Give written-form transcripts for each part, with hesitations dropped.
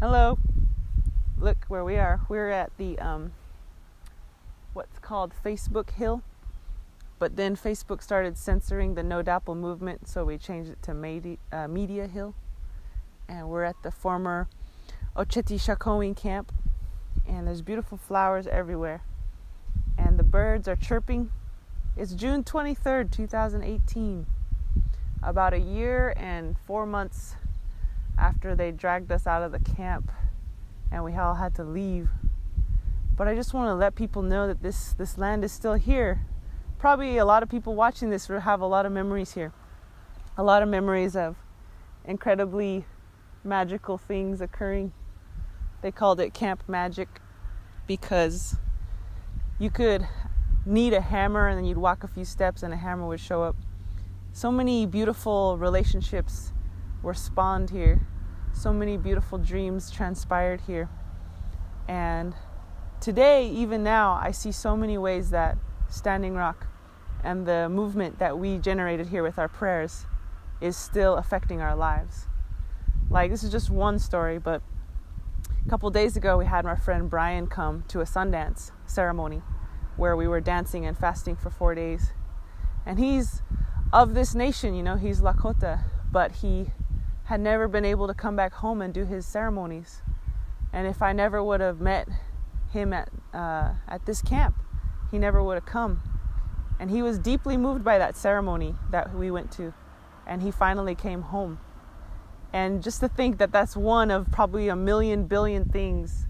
Hello. Look where we are. We're at the what's called Facebook Hill, but then Facebook started censoring the No Dapple movement, so we changed it to Media Hill. And we're at the former Ocheti Shakowing camp, and there's beautiful flowers everywhere, and the birds are chirping. It's June 23rd, 2018, about a year and 4 months after they dragged us out of the camp and we all had to leave. But I just want to let people know that this land is still here. Probably a lot of people watching this will have a lot of memories here. A lot of memories of incredibly magical things occurring. They called it Camp Magic because you could need a hammer and then you'd walk a few steps and a hammer would show up. So many beautiful relationships were spawned here. So many beautiful dreams transpired here. And today, even now, I see so many ways that Standing Rock and the movement that we generated here with our prayers is still affecting our lives. Like, this is just one story, but a couple days ago we had my friend Brian come to a Sundance ceremony where we were dancing and fasting for 4 days. And he's of this nation, he's Lakota, but he had never been able to come back home and do his ceremonies. And if I never would have met him at this camp, he never would have come. And he was deeply moved by that ceremony that we went to, and he finally came home. And just to think that that's one of probably a million billion things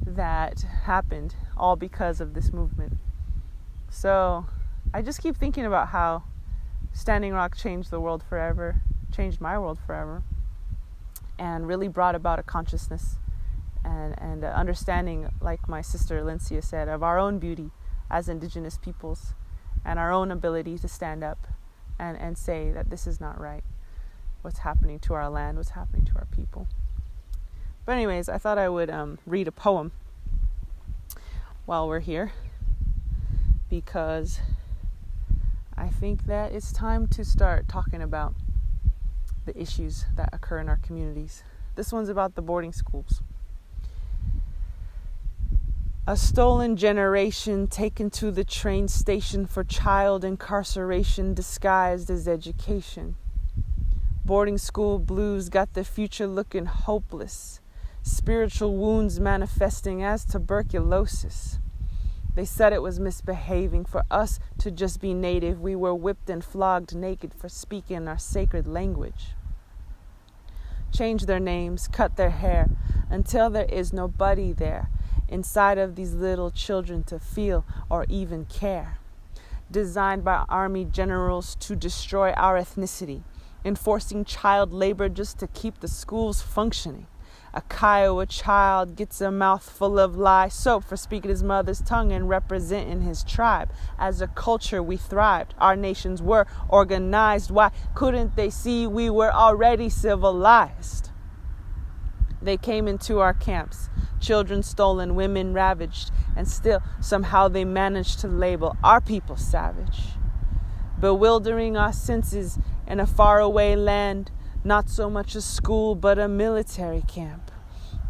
that happened all because of this movement. So I just keep thinking about how Standing Rock changed the world forever, changed my world forever, and really brought about a consciousness and understanding, like my sister Lyncia said, of our own beauty as Indigenous peoples and our own ability to stand up and say that this is not right. What's happening to our land, what's happening to our people. But anyways, I thought I would read a poem while we're here, because I think that it's time to start talking about the issues that occur in our communities. This one's about the boarding schools. A stolen generation taken to the train station for child incarceration disguised as education. Boarding school blues got the future looking hopeless. Spiritual wounds manifesting as tuberculosis. They said it was misbehaving for us to just be native. We were whipped and flogged naked for speaking our sacred language. Change their names, cut their hair, until there is nobody there inside of these little children to feel or even care. Designed by army generals to destroy our ethnicity, enforcing child labor just to keep the schools functioning. A Kiowa child gets a mouthful of lye soap for speaking his mother's tongue and representing his tribe. As a culture, we thrived. Our nations were organized. Why couldn't they see we were already civilized? They came into our camps, children stolen, women ravaged, and still somehow they managed to label our people savage. Bewildering our senses in a faraway land, not so much a school, but a military camp.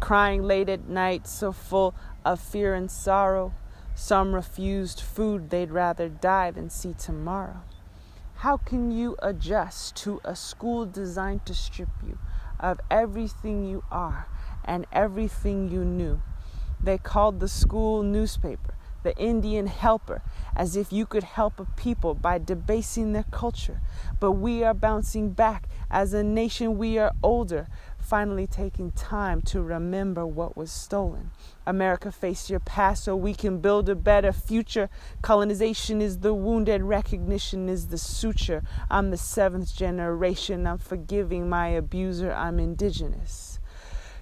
Crying late at night, so full of fear and sorrow. Some refused food, they'd rather die than see tomorrow. How can you adjust to a school designed to strip you of everything you are and everything you knew? They called the school newspaper the Indian helper, as if you could help a people by debasing their culture. But we are bouncing back. As a nation, we are older, finally taking time to remember what was stolen. America, face your past so we can build a better future. Colonization is the wound and recognition is the suture. I'm the 7th generation. I'm forgiving my abuser. I'm indigenous,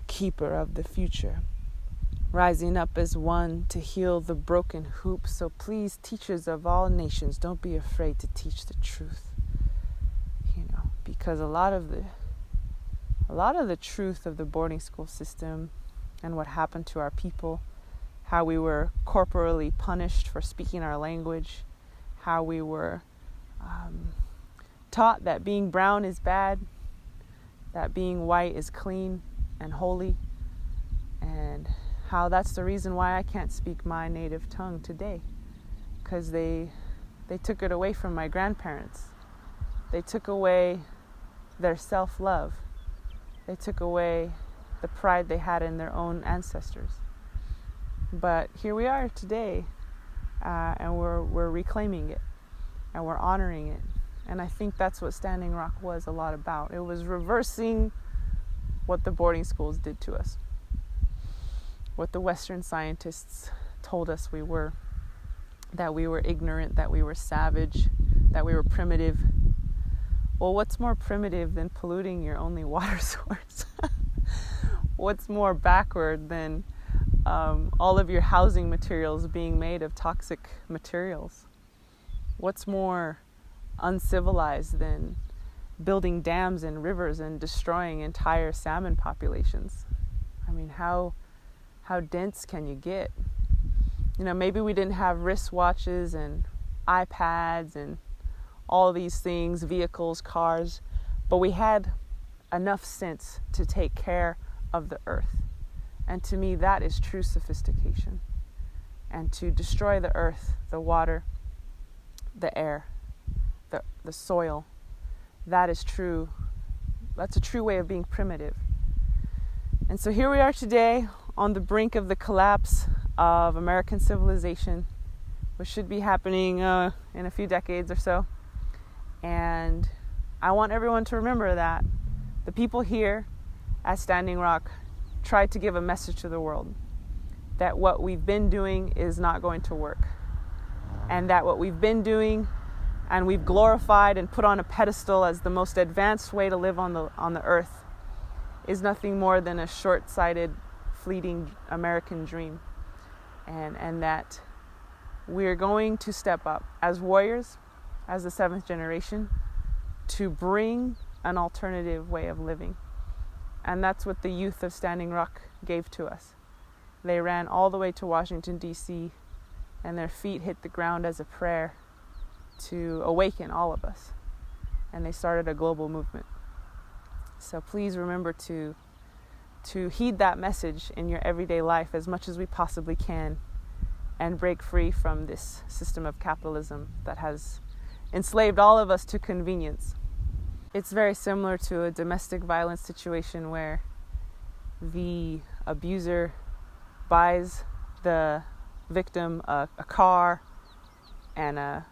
keeper of the future. Rising up as one to heal the broken hoop. So please, teachers of all nations, don't be afraid to teach the truth. Because a lot of the truth of the boarding school system and what happened to our people, how we were corporally punished for speaking our language, how we were taught that being brown is bad, that being white is clean and holy, and how that's the reason why I can't speak my native tongue today, because they took it away from my grandparents. They took away their self-love. They took away the pride they had in their own ancestors. But here we are today, and we're reclaiming it, and we're honoring it. And I think that's what Standing Rock was a lot about. It was reversing what the boarding schools did to us, what the Western scientists told us we were, that we were ignorant, that we were savage, that we were primitive. Well, what's more primitive than polluting your only water source? What's more backward than all of your housing materials being made of toxic materials? What's more uncivilized than building dams and rivers and destroying entire salmon populations? I mean, how dense can you get? You know, maybe we didn't have wristwatches and iPads and all these things, vehicles, cars, but we had enough sense to take care of the earth. And to me, that is true sophistication. And to destroy the earth, the water, the air, the soil, that's a true way of being primitive. And so here we are today on the brink of the collapse of American civilization, which should be happening in a few decades or so. And I want everyone to remember that the people here at Standing Rock tried to give a message to the world that what we've been doing is not going to work, and that what we've been doing and we've glorified and put on a pedestal as the most advanced way to live on the earth is nothing more than a short-sighted, fleeting American dream, and that we're going to step up as warriors, as the seventh generation, to bring an alternative way of living. And that's what the youth of Standing Rock gave to us. They ran all the way to Washington, D.C., and their feet hit the ground as a prayer to awaken all of us. And they started a global movement. So please remember to heed that message in your everyday life as much as we possibly can, and break free from this system of capitalism that has enslaved all of us to convenience. It's very similar to a domestic violence situation where the abuser buys the victim a car and a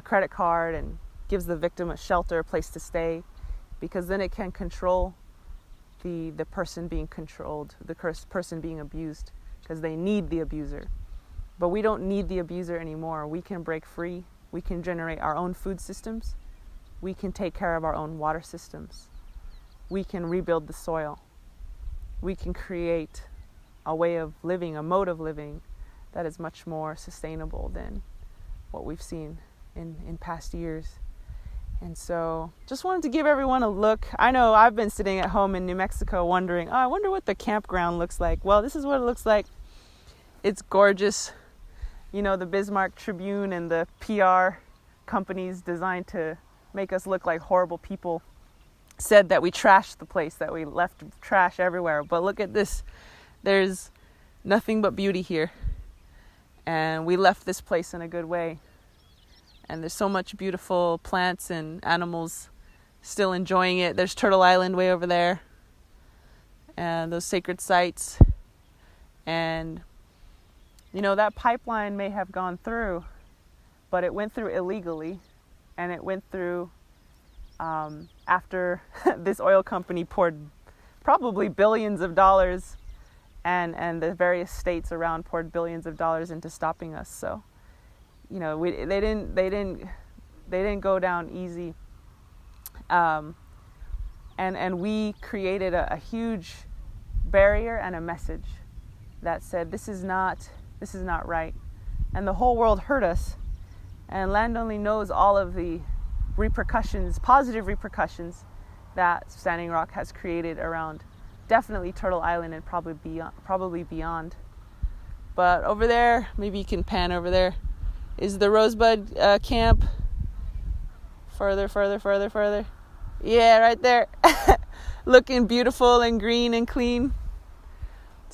credit card and gives the victim a shelter, a place to stay, because then it can control the person being controlled, the person being abused, because they need the abuser. But we don't need the abuser anymore. We can break free. We can generate our own food systems. We can take care of our own water systems. We can rebuild the soil. We can create a way of living, a mode of living that is much more sustainable than what we've seen in past years. And so just wanted to give everyone a look. I know I've been sitting at home in New Mexico wondering, I wonder what the campground looks like. Well, this is what it looks like. It's gorgeous. You know, the Bismarck Tribune and the PR companies designed to make us look like horrible people said that we trashed the place, that we left trash everywhere. But look at this. There's nothing but beauty here. And we left this place in a good way. And there's so much beautiful plants and animals still enjoying it. There's Turtle Island way over there. And those sacred sites. And, you know, that pipeline may have gone through, but it went through illegally. And it went through after this oil company poured probably billions of dollars, and the various states around poured billions of dollars into stopping us. So, you know, they didn't go down easy. And we created a huge barrier and a message that said this is not right, and the whole world heard us. And land only knows all of the repercussions, positive repercussions, that Standing Rock has created around definitely Turtle Island and probably beyond. But over there, maybe you can pan over there, is the Rosebud camp. Further. Yeah, right there. Looking beautiful and green and clean.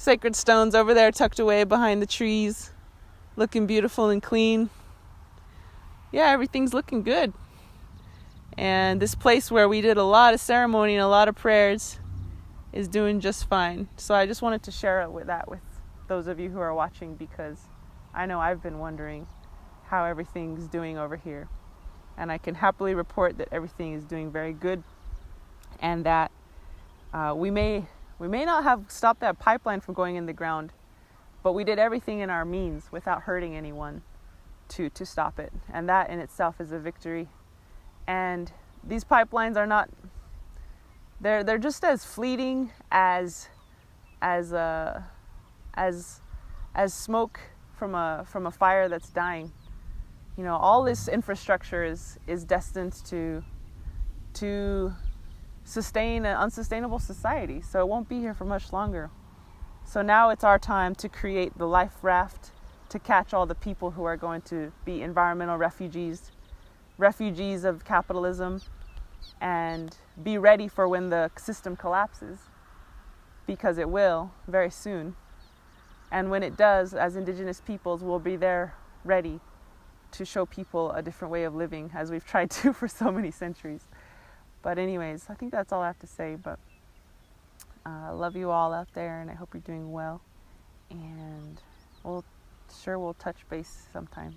sacred stones over there tucked away behind the trees, looking beautiful and clean. Yeah, everything's looking good. And this place where we did a lot of ceremony and a lot of prayers is doing just fine. So I just wanted to share with those of you who are watching, because I know I've been wondering how everything's doing over here. And I can happily report that everything is doing very good, and that we may not have stopped that pipeline from going in the ground, but we did everything in our means without hurting anyone to stop it. And that in itself is a victory. And these pipelines are not, they're just as fleeting as smoke from a fire that's dying. You know, all this infrastructure is destined to sustain an unsustainable society. So it won't be here for much longer. So now it's our time to create the life raft to catch all the people who are going to be environmental refugees of capitalism, and be ready for when the system collapses, because it will very soon. And when it does, as Indigenous peoples, we'll be there ready to show people a different way of living, as we've tried to for so many centuries. But anyways, I think that's all I have to say. But I love you all out there, and I hope you're doing well. And we'll touch base sometime.